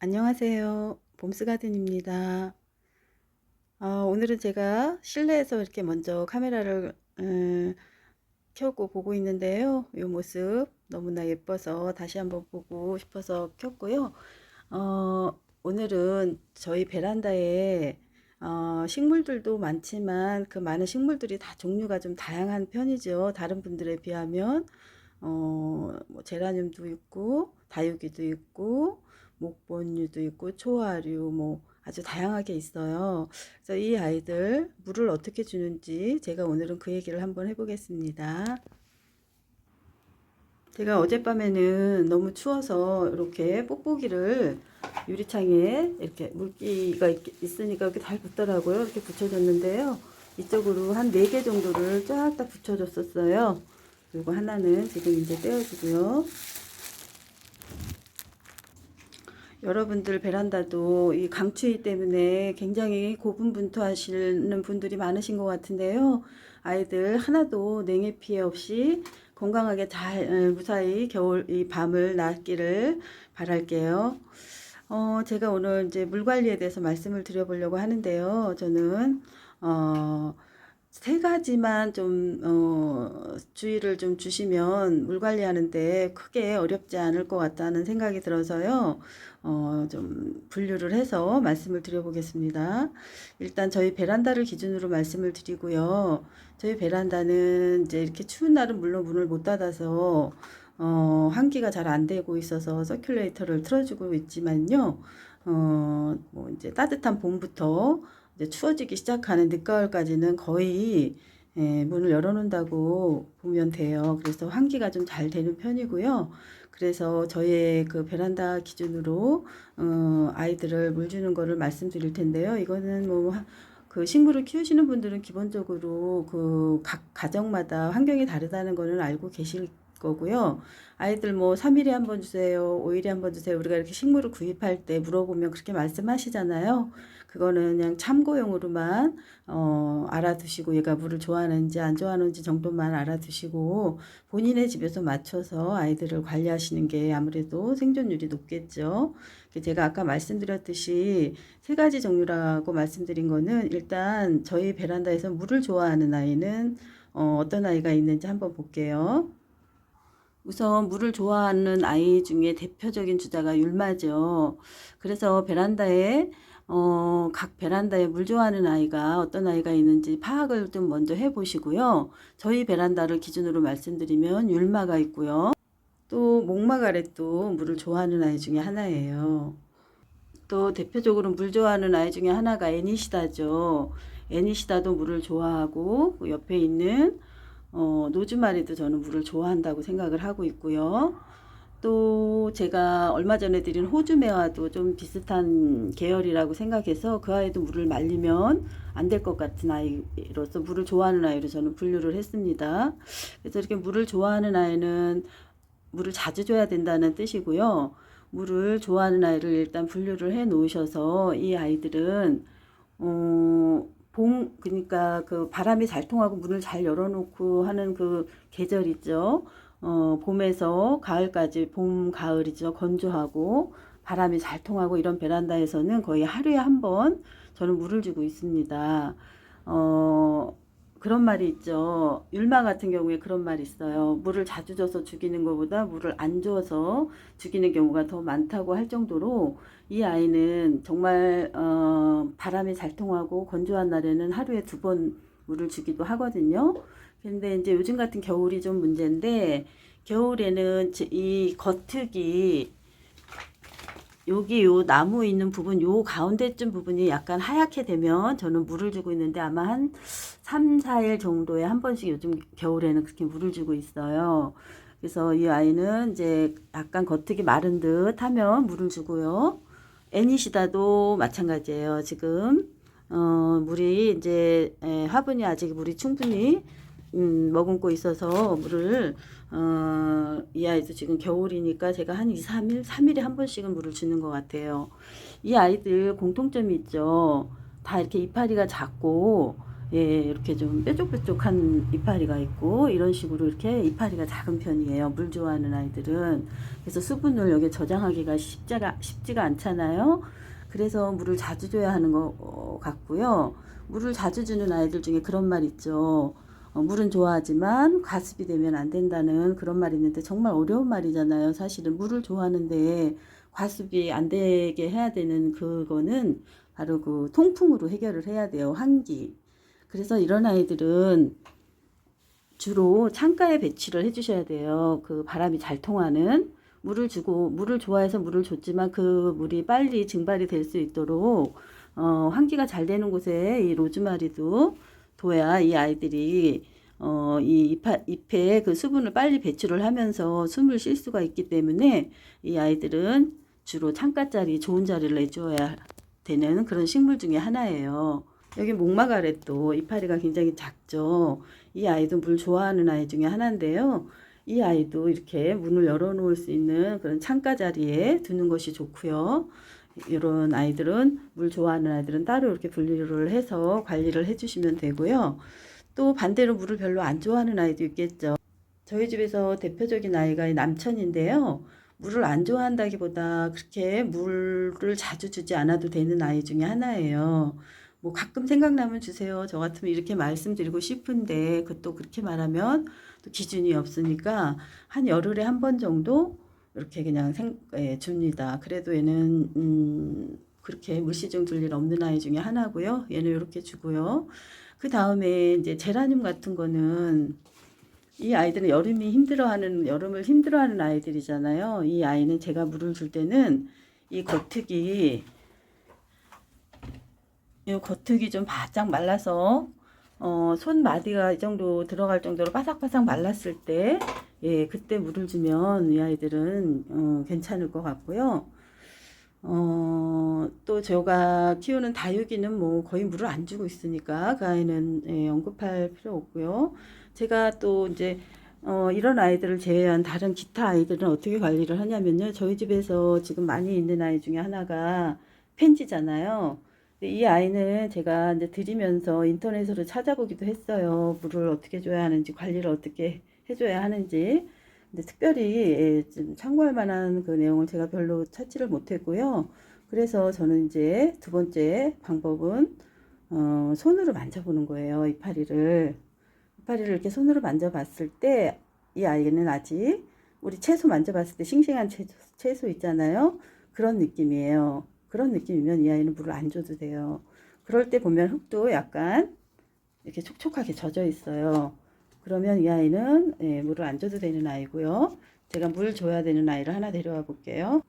안녕하세요. 봄스가든입니다. 오늘은 제가 실내에서 이렇게 먼저 카메라를 켜고 보고 있는데요. 이 모습 너무나 예뻐서 다시 한번 보고 싶어서 켰고요. 오늘은 저희 베란다에 식물들도 많지만 그 많은 식물들이 다 종류가 좀 다양한 편이죠. 다른 분들에 비하면 뭐 제라늄도 있고 다육이도 있고 목본류도 있고 초화류 뭐 아주 다양하게 있어요. 그래서 이 아이들 물을 어떻게 주는지 제가 오늘은 그 얘기를 한번 해보겠습니다. 제가 어젯밤에는 너무 추워서 이렇게 뽁뽁이를 유리창에 이렇게 물기가 있으니까 이렇게 잘 붙더라고요. 이렇게 붙여줬는데요. 이쪽으로 한 4개 정도를 쫙 다 붙여줬었어요. 그리고 하나는 지금 이제 떼어주고요. 여러분들 베란다도 이 강추위 때문에 굉장히 고분분투하시는 분들이 많으신 것 같은데요. 아이들 하나도 냉해 피해 없이 건강하게 잘 무사히 겨울 이 밤을 낫기를 바랄게요. 제가 오늘 이제 물 관리에 대해서 말씀을 드려보려고 하는데요. 저는 세 가지만 좀 주의를 좀 주시면 물 관리하는데 크게 어렵지 않을 것 같다는 생각이 들어서요. 좀 분류를 해서 말씀을 드려보겠습니다. 일단 저희 베란다를 기준으로 말씀을 드리고요. 저희 베란다는 이제 이렇게 추운 날은 물론 문을 못 닫아서 환기가 잘 안 되고 있어서 서큘레이터를 틀어주고 있지만요. 뭐 이제 따뜻한 봄부터 이제 추워지기 시작하는 늦가을까지는 거의 문을 열어놓는다고 보면 돼요. 그래서 환기가 좀 잘 되는 편이고요. 그래서 저의 그 베란다 기준으로 아이들을 물 주는 거를 말씀드릴 텐데요. 이거는 뭐 그 식물을 키우시는 분들은 기본적으로 그 각 가정마다 환경이 다르다는 거는 알고 계실 거고요. 아이들 뭐 3일에 한 번 주세요. 5일에 한 번 주세요. 우리가 이렇게 식물을 구입할 때 물어보면 그렇게 말씀하시잖아요. 그거는 그냥 참고용으로만 알아두시고 얘가 물을 좋아하는지 안 좋아하는지 정도만 알아두시고 본인의 집에서 맞춰서 아이들을 관리하시는 게 아무래도 생존율이 높겠죠. 제가 아까 말씀드렸듯이 세 가지 종류라고 말씀드린 거는 일단 저희 베란다에서 물을 좋아하는 아이는 어떤 아이가 있는지 한번 볼게요. 우선 물을 좋아하는 아이 중에 대표적인 주자가 율마죠. 그래서 베란다에 각 베란다에 물 좋아하는 아이가 어떤 아이가 있는지 파악을 좀 먼저 해보시고요. 저희 베란다를 기준으로 말씀드리면 율마가 있고요. 또 목마가렛도 물을 좋아하는 아이 중에 하나예요. 또 대표적으로 물 좋아하는 아이 중에 하나가 애니시다죠. 애니시다도 물을 좋아하고 그 옆에 있는 노즈마리도 저는 물을 좋아한다고 생각을 하고 있고요. 또 제가 얼마 전에 드린 호주매화도 좀 비슷한 계열이라고 생각해서 그 아이도 물을 말리면 안 될 것 같은 아이로서 물을 좋아하는 아이로 저는 분류를 했습니다. 그래서 이렇게 물을 좋아하는 아이는 물을 자주 줘야 된다는 뜻이고요. 물을 좋아하는 아이를 일단 분류를 해 놓으셔서 이 아이들은 그러니까 그 바람이 잘 통하고 문을 잘 열어놓고 하는 그 계절 있죠. 봄에서 가을까지 봄, 가을이죠. 건조하고 바람이 잘 통하고 이런 베란다에서는 거의 하루에 한 번 저는 물을 주고 있습니다. 어, 그런 말이 있죠. 율마 같은 경우에 그런 말이 있어요. 물을 자주 줘서 죽이는 것보다 물을 안 줘서 죽이는 경우가 더 많다고 할 정도로 이 아이는 정말 바람이 잘 통하고 건조한 날에는 하루에 2번 물을 주기도 하거든요. 근데 이제 요즘 같은 겨울이 좀 문제인데 겨울에는 이 겉흙이 여기 요 나무 있는 부분 요 가운데쯤 부분이 약간 하얗게 되면 저는 물을 주고 있는데 아마 한 3, 4일 정도에 한 번씩 요즘 겨울에는 그렇게 물을 주고 있어요. 그래서 이 아이는 이제 약간 겉흙이 마른 듯 하면 물을 주고요. 애니시다도 마찬가지예요. 지금 물이 이제 화분이 아직 물이 충분히 머금고 있어서 물을 이 아이도 지금 겨울이니까 제가 한 2, 3일, 3일에 한 번씩은 물을 주는 것 같아요. 이 아이들 공통점이 있죠. 다 이렇게 이파리가 작고 예, 이렇게 좀 뾰족뾰족한 이파리가 있고 이런 식으로 이렇게 이파리가 작은 편이에요. 물 좋아하는 아이들은. 그래서 수분을 여기 저장하기가 쉽지가 않잖아요. 그래서 물을 자주 줘야 하는 것 같고요. 물을 자주 주는 아이들 중에 그런 말 있죠. 물은 좋아하지만 과습이 되면 안 된다는 그런 말이 있는데 정말 어려운 말이잖아요. 사실은 물을 좋아하는데 과습이 안 되게 해야 되는 그거는 바로 그 통풍으로 해결을 해야 돼요. 환기. 그래서 이런 아이들은 주로 창가에 배치를 해주셔야 돼요. 그 바람이 잘 통하는 물을 주고 물을 좋아해서 물을 줬지만 그 물이 빨리 증발이 될 수 있도록 환기가 잘 되는 곳에 이 로즈마리도 둬야 이 아이들이 이 잎에 그 수분을 빨리 배출을 하면서 숨을 쉴 수가 있기 때문에 이 아이들은 주로 창가 자리 좋은 자리를 내줘야 되는 그런 식물 중에 하나예요. 여기 목마가렛도 이파리가 굉장히 작죠. 이 아이도 물 좋아하는 아이 중에 하나인데요. 이 아이도 이렇게 문을 열어 놓을 수 있는 그런 창가 자리에 두는 것이 좋고요. 이런 아이들은 물 좋아하는 아이들은 따로 이렇게 분리를 해서 관리를 해주시면 되고요. 또 반대로 물을 별로 안 좋아하는 아이도 있겠죠. 저희 집에서 대표적인 아이가 남천인데요. 물을 안 좋아한다기보다 그렇게 물을 자주 주지 않아도 되는 아이 중에 하나예요. 뭐 가끔 생각나면 주세요. 저 같으면 이렇게 말씀드리고 싶은데 그것도 그렇게 말하면 또 기준이 없으니까 한 열흘에 한 번 정도 이렇게 그냥 줍니다. 그래도 얘는 그렇게 물시중 둘 일 없는 아이 중에 하나고요. 얘는 이렇게 주고요. 그 다음에 이제 제라늄 같은 거는 이 아이들은 여름을 힘들어하는 아이들이잖아요. 이 아이는 제가 물을 줄 때는 이 겉흙이 좀 바짝 말라서 손마디가 이 정도 들어갈 정도로 바삭바삭 말랐을 때, 예, 그때 물을 주면 이 아이들은 괜찮을 것 같고요. 또 제가 키우는 다육이는 뭐 거의 물을 안 주고 있으니까 그 아이는 예, 언급할 필요 없고요. 제가 또 이제 이런 아이들을 제외한 다른 기타 아이들은 어떻게 관리를 하냐면요. 저희 집에서 지금 많이 있는 아이 중에 하나가 펜지잖아요. 이 아이는 제가 이제 드리면서 인터넷으로 찾아보기도 했어요. 물을 어떻게 줘야 하는지, 관리를 어떻게 해줘야 하는지. 근데 특별히 좀 참고할 만한 그 내용을 제가 별로 찾지를 못했고요. 그래서 저는 이제 두 번째 방법은 손으로 만져보는 거예요. 이파리를 이렇게 손으로 만져봤을 때 이 아이는 아직 우리 채소 만져봤을 때 싱싱한 채소 있잖아요. 그런 느낌이에요. 그런 느낌이면 이 아이는 물을 안 줘도 돼요. 그럴 때 보면 흙도 약간 이렇게 촉촉하게 젖어 있어요. 그러면 이 아이는 예, 물을 안 줘도 되는 아이고요. 제가 물 줘야 되는 아이를 하나 데려와 볼게요.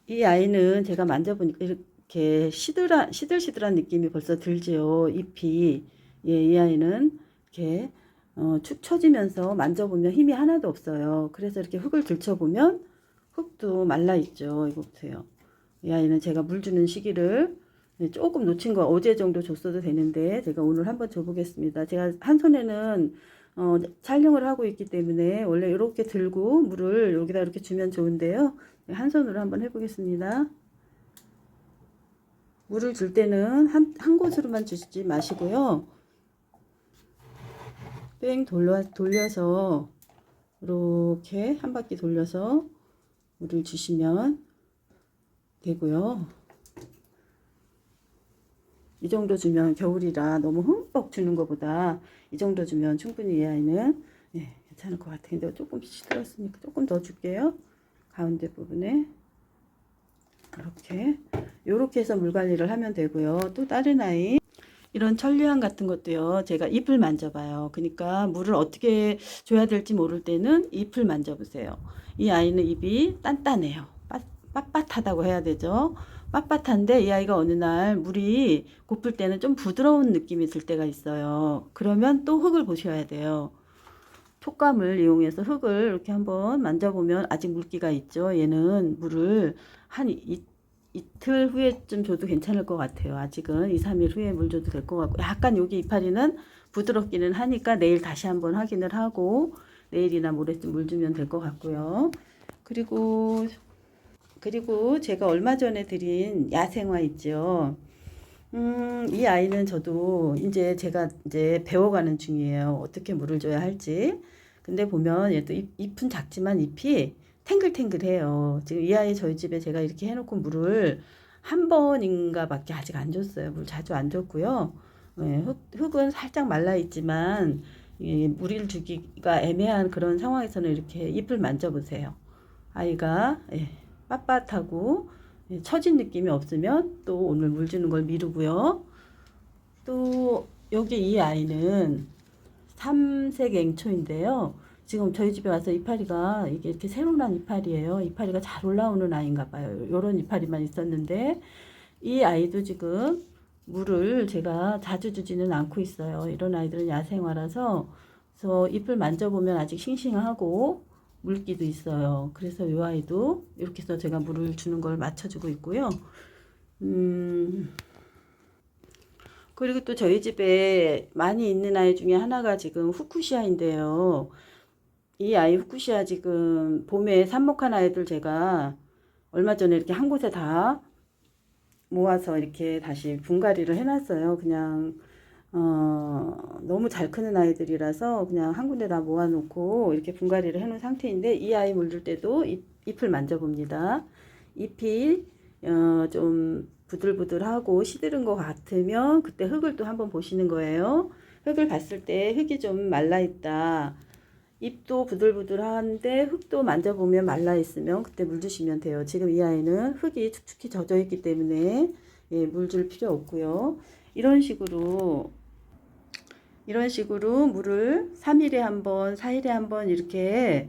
이 아이는 제가 만져보니까 이렇게 시들시들한 느낌이 벌써 들지요. 잎이. 예, 이 아이는 이렇게 축 처지면서 만져보면 힘이 하나도 없어요. 그래서 이렇게 흙을 들춰보면 흙도 말라있죠. 이거 보세요. 이 아이는 제가 물 주는 시기를 조금 놓친 거 어제 정도 줬어도 되는데 제가 오늘 한번 줘보겠습니다. 제가 한 손에는 촬영을 하고 있기 때문에 원래 이렇게 들고 물을 여기다 이렇게 주면 좋은데요. 한 손으로 한번 해보겠습니다. 물을 줄 때는 한 곳으로만 주지 마시고요. 뺑 돌려서 이렇게 한 바퀴 돌려서 물을 주시면 되고요. 이 정도 주면 겨울이라 너무 흠뻑 주는 것보다 이 정도 주면 충분히 이 아이는 예, 괜찮을 것 같아요. 근데 조금 시들었으니까 조금 더 줄게요. 가운데 부분에 이렇게 해서 물 관리를 하면 되고요. 또 다른 아이 이런 천리향 같은 것도요. 제가 잎을 만져봐요. 그러니까 물을 어떻게 줘야 될지 모를 때는 잎을 만져보세요. 이 아이는 잎이 단단해요. 빳빳하다고 해야 되죠. 빳빳한데 이 아이가 어느 날 물이 고플 때는 좀 부드러운 느낌이 들 때가 있어요. 그러면 또 흙을 보셔야 돼요. 촉감을 이용해서 흙을 이렇게 한번 만져보면 아직 물기가 있죠. 얘는 물을 한 이틀 후에쯤 줘도 괜찮을 것 같아요. 아직은 2, 3일 후에 물 줘도 될 것 같고 약간 여기 이파리는 부드럽기는 하니까 내일 다시 한번 확인을 하고 내일이나 모레쯤 물 주면 될 것 같고요. 그리고 제가 얼마 전에 드린 야생화 있죠. 이 아이는 저도 이제 제가 이제 배워가는 중이에요. 어떻게 물을 줘야 할지. 근데 보면 얘도 잎은 작지만 잎이 탱글탱글해요. 지금 이 아이 저희 집에 제가 이렇게 해놓고 물을 한 번인가 밖에 아직 안 줬어요. 물 자주 안 줬고요. 예, 흙은 살짝 말라 있지만 물을 주기가 애매한 그런 상황에서는 이렇게 잎을 만져보세요. 아이가 빳빳하고 처진 느낌이 없으면 또 오늘 물 주는 걸 미루고요. 또 여기 이 아이는 삼색 앵초인데요. 지금 저희 집에 와서 이파리가 이게 이렇게 새로 난 이파리예요. 이파리가 잘 올라오는 아이인가 봐요. 요런 이파리만 있었는데 이 아이도 지금 물을 제가 자주 주지는 않고 있어요. 이런 아이들은 야생화라서 그래서 잎을 만져보면 아직 싱싱하고 물기도 있어요. 그래서 이 아이도 이렇게 해서 제가 물을 주는 걸 맞춰주고 있고요. 음, 그리고 또 저희 집에 많이 있는 아이 중에 하나가 지금 후쿠시아인데요. 이 아이 후쿠시아 지금 봄에 삽목한 아이들 제가 얼마 전에 이렇게 한 곳에 다 모아서 이렇게 다시 분갈이를 해놨어요. 그냥 너무 잘 크는 아이들이라서 그냥 한 군데 다 모아놓고 이렇게 분갈이를 해놓은 상태인데 이 아이 물줄 때도 잎을 만져봅니다. 잎이 좀 부들부들하고 시드른 것 같으면 그때 흙을 또 한번 보시는 거예요. 흙을 봤을 때 흙이 좀 말라있다. 잎도 부들부들한데 흙도 만져보면 말라있으면 그때 물 주시면 돼요. 지금 이 아이는 흙이 축축히 젖어 있기 때문에 물 줄 필요 없고요. 이런 식으로 물을 3일에 한 번, 4일에 한 번 이렇게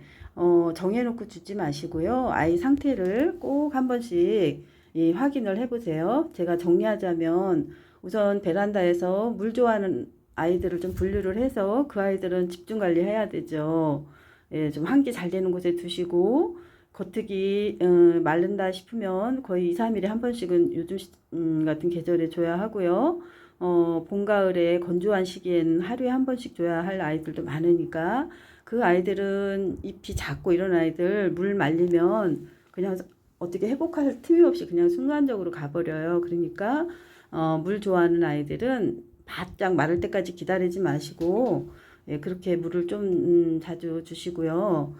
정해놓고 주지 마시고요. 아이 상태를 꼭 한 번씩 확인을 해보세요. 제가 정리하자면 우선 베란다에서 물 좋아하는 아이들을 좀 분류를 해서 그 아이들은 집중 관리해야 되죠. 예, 좀 환기 잘 되는 곳에 두시고 겉흙이 마른다 싶으면 거의 2, 3일에 한 번씩은 요즘 같은 계절에 줘야 하고요. 봄, 가을에 건조한 시기에는 하루에 한 번씩 줘야 할 아이들도 많으니까 그 아이들은 잎이 작고 이런 아이들 물 말리면 그냥 어떻게 회복할 틈이 없이 그냥 순간적으로 가버려요. 그러니까 물 좋아하는 아이들은 바짝 마를 때까지 기다리지 마시고 그렇게 물을 좀 자주 주시고요.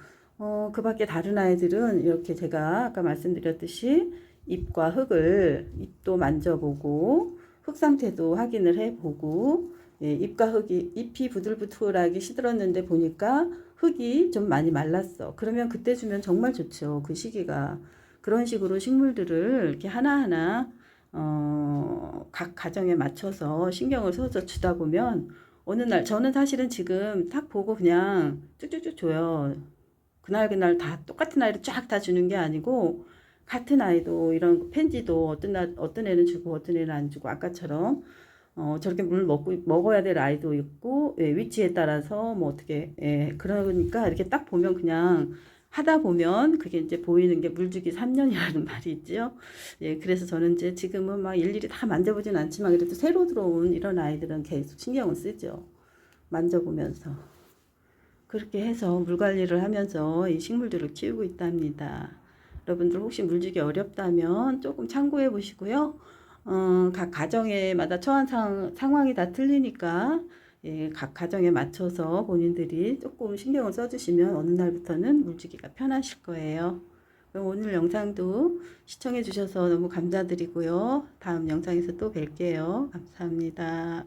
그 밖에 다른 아이들은 이렇게 제가 아까 말씀드렸듯이 잎과 흙을 잎도 만져보고 흙 상태도 확인을 해보고 잎과 잎이 부들부들하게 시들었는데 보니까 흙이 좀 많이 말랐어. 그러면 그때 주면 정말 좋죠. 그 시기가. 그런 식으로 식물들을 이렇게 하나하나 각 가정에 맞춰서 신경을 써서 주다 보면 어느 날 저는 사실은 지금 딱 보고 그냥 쭉쭉쭉 줘요. 그날 다 똑같은 아이를 쫙 다 주는 게 아니고 같은 아이도 이런 펜지도 어떤 애는 주고 어떤 애는 안 주고 아까처럼 저렇게 물 먹어야 될 아이도 있고 위치에 따라서 뭐 어떻게 그러니까 이렇게 딱 보면 그냥 하다 보면 그게 이제 보이는 게 물주기 3년이라는 말이 있죠. 그래서 저는 이제 지금은 막 일일이 다 만져보진 않지만 그래도 새로 들어온 이런 아이들은 계속 신경을 쓰죠. 만져보면서. 그렇게 해서 물 관리를 하면서 이 식물들을 키우고 있답니다. 여러분들 혹시 물주기 어렵다면 조금 참고해 보시고요. 각 가정에마다 처한 상황이 다 틀리니까 각 가정에 맞춰서 본인들이 조금 신경을 써주시면 어느 날부터는 물주기가 편하실 거예요. 그럼 오늘 영상도 시청해 주셔서 너무 감사드리고요. 다음 영상에서 또 뵐게요. 감사합니다.